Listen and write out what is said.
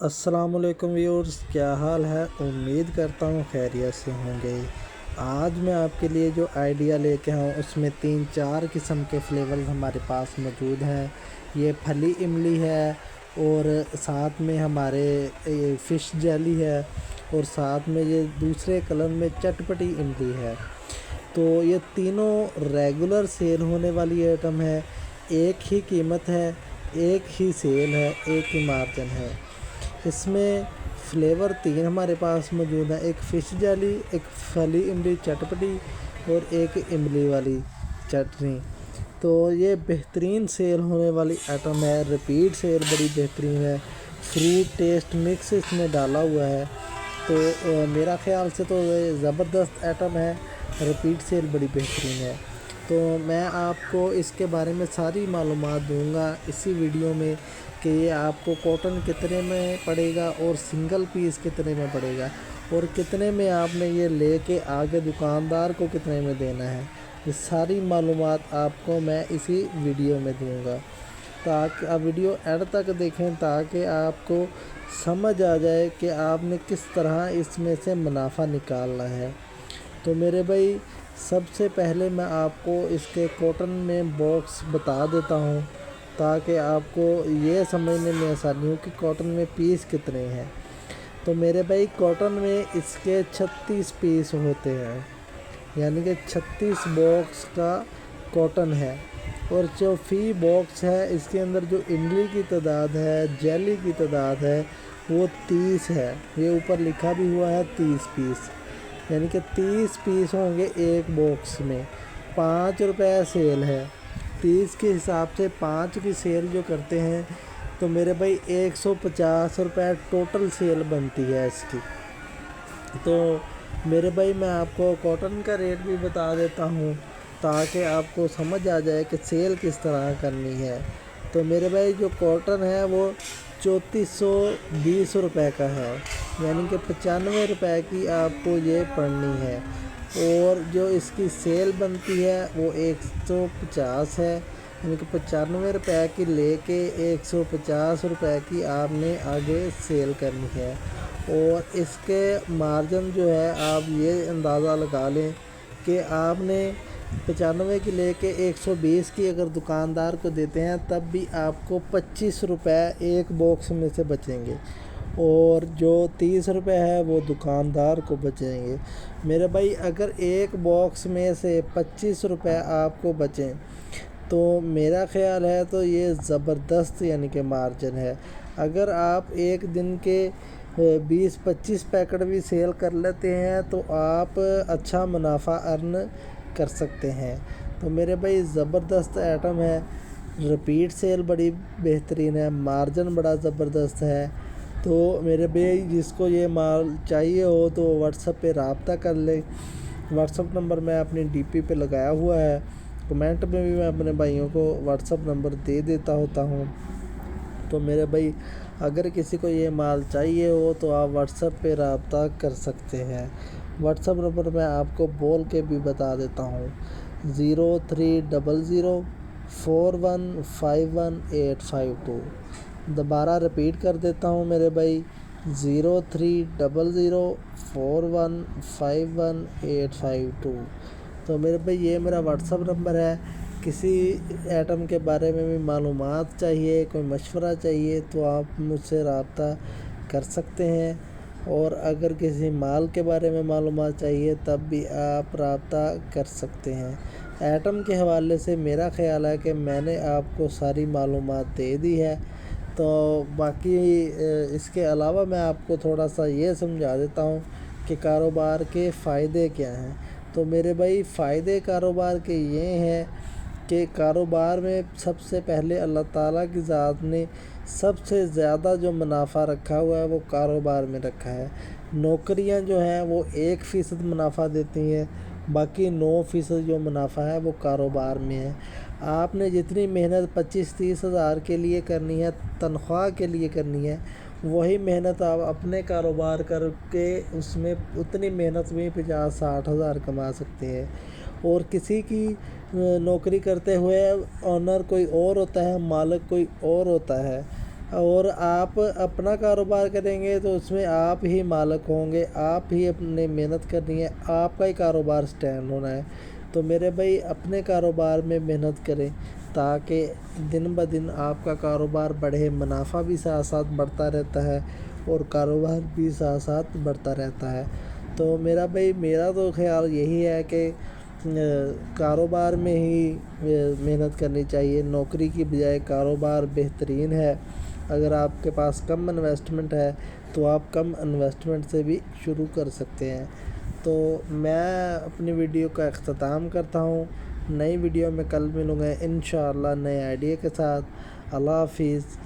अस्सलाम वालेकुम व्यूअर्स, क्या हाल है। उम्मीद करता हूँ खैरियत से होंगे। आज मैं आपके लिए जो आइडिया लेके आया हूँ उसमें 3-4 किस्म के फ्लेवर हमारे पास मौजूद हैं। ये फली इमली है और साथ में हमारे फ़िश जेली है और साथ में ये दूसरे कलर में चटपटी इमली है। तो ये तीनों रेगुलर सेल होने वाली आइटम है। एक ही कीमत है, एक ही सेल है, एक ही मार्जिन है। इसमें फ्लेवर 3 हमारे पास मौजूद है, एक फ़िश जेली, एक फली इमली चटपटी और एक इमली वाली चटनी। तो ये बेहतरीन सेल होने वाली आइटम है, रिपीट सेल बड़ी बेहतरीन है। फ्रूट टेस्ट मिक्स इसमें डाला हुआ है, तो मेरा ख़्याल से तो ये ज़बरदस्त आइटम है, रिपीट सेल बड़ी बेहतरीन है। तो मैं आपको इसके बारे में सारी मालूमात दूंगा इसी वीडियो में कि ये आपको कॉटन कितने में पड़ेगा और सिंगल पीस कितने में पड़ेगा और कितने में आपने ये लेके आगे दुकानदार को कितने में देना है। ये सारी मालूमात आपको मैं इसी वीडियो में दूंगा, ताकि आप वीडियो एंड तक देखें ताकि आपको समझ आ जाए कि आपने किस तरह इसमें से मुनाफा निकालना है। तो मेरे भाई, सबसे पहले मैं आपको इसके कॉटन में बॉक्स बता देता हूँ ताकि आपको ये समझने में आसानी हो कि कॉटन में पीस कितने हैं। तो मेरे भाई, कॉटन में इसके 36 पीस होते हैं, यानी कि 36 बॉक्स का कॉटन है। और जो फ़ी बॉक्स है इसके अंदर जो इमली की तादाद है, जेली की तादाद है, वो 30 है। ये ऊपर लिखा भी हुआ है 30 पीस, यानी कि 30 पीस होंगे एक बॉक्स में। 5 रुपये सेल है, 30 के हिसाब से 5 की सेल जो करते हैं तो मेरे भाई 150 रुपये टोटल सेल बनती है इसकी। तो मेरे भाई, मैं आपको कॉटन का रेट भी बता देता हूँ ताकि आपको समझ आ जाए कि सेल किस तरह करनी है। तो मेरे भाई, जो कॉटन है वो 3420 रुपये का है, यानी कि 95 रुपये की आपको ये पड़नी है। और जो इसकी सेल बनती है वो 150 है, यानी कि 95 रुपये की लेके 150 रुपये की आपने आगे सेल करनी है। और इसके मार्जिन जो है आप ये अंदाज़ा लगा लें कि आपने 95 की लेके 120 की अगर दुकानदार को देते हैं तब भी आपको 25 रुपये एक बॉक्स में से बचेंगे और जो 30 रुपये है वो दुकानदार को बचेंगे। मेरे भाई, अगर एक बॉक्स में से 25 रुपये आपको बचें तो मेरा ख़्याल है तो ये ज़बरदस्त यानी कि मार्जिन है। अगर आप एक दिन के 20-25 पैकेट भी सेल कर लेते हैं तो आप अच्छा मुनाफा अर्न कर सकते हैं। तो मेरे भाई, ज़बरदस्त आइटम है, रिपीट सेल बड़ी बेहतरीन है, मार्जिन बड़ा ज़बरदस्त है। तो मेरे भाई, जिसको ये माल चाहिए हो तो व्हाट्सएप पे रब्ता कर ले। व्हाट्सएप नंबर मैं अपनी डीपी पे लगाया हुआ है, कमेंट में भी मैं अपने भाइयों को व्हाट्सएप नंबर दे देता होता हूँ। तो मेरे भाई, अगर किसी को ये माल चाहिए हो तो आप व्हाट्सएप पे रब्ता कर सकते हैं। व्हाट्सएप नंबर मैं आपको बोल के भी बता देता हूँ, 03004151 852। दोबारा रिपीट कर देता हूँ मेरे भाई, 03004151 852। तो मेरे भाई, ये मेरा व्हाट्सएप नंबर है। किसी आइटम के बारे में भी मालूमात चाहिए, कोई मशवरा चाहिए तो आप मुझसे रब्ता कर सकते हैं। और अगर किसी माल के बारे में मालूमात चाहिए तब भी आप रब्ता कर सकते हैं। आइटम के हवाले से मेरा ख़्याल है कि मैंने आपको सारी मालूमात दे दी है। तो बाकी इसके अलावा मैं आपको थोड़ा सा ये समझा देता हूँ कि कारोबार के फ़ायदे क्या हैं। तो मेरे भाई, फ़ायदे कारोबार के ये हैं कि कारोबार में सबसे पहले अल्लाह ताला की ज़ात ने सबसे ज़्यादा जो मुनाफा रखा हुआ है वो कारोबार में रखा है। नौकरियां जो हैं वो 1% मुनाफा देती हैं, बाकी 9% जो मुनाफा है वो कारोबार में है। आपने जितनी मेहनत 25-30 हज़ार के लिए करनी है, तनख्वाह के लिए करनी है, वही मेहनत आप अपने कारोबार करके उसमें उतनी मेहनत में 50-60 हज़ार कमा सकते हैं। और किसी की नौकरी करते हुए ओनर कोई और होता है, मालिक कोई और होता है। اور آپ اپنا کاروبار کریں گے تو اس میں آپ ہی مالک ہوں گے، آپ ہی اپنے محنت کرنی ہے، آپ کا ہی کاروبار سٹینڈ ہونا ہے۔ تو میرے بھائی اپنے کاروبار میں محنت کریں تاکہ دن بہ دن آپ کا کاروبار بڑھے، منافع بھی ساتھ ساتھ بڑھتا رہتا ہے اور کاروبار بھی ساتھ ساتھ بڑھتا رہتا ہے۔ تو میرا تو خیال یہی ہے کہ کاروبار میں ہی محنت کرنی چاہیے، نوکری کی بجائے کاروبار بہترین ہے۔ اگر آپ کے پاس کم انویسٹمنٹ ہے تو آپ کم انویسٹمنٹ سے بھی شروع کر سکتے ہیں۔ تو میں اپنی ویڈیو کا اختتام کرتا ہوں، نئی ویڈیو میں کل ملوں گا انشاءاللہ نئے آئیڈیا کے ساتھ۔ اللہ حافظ۔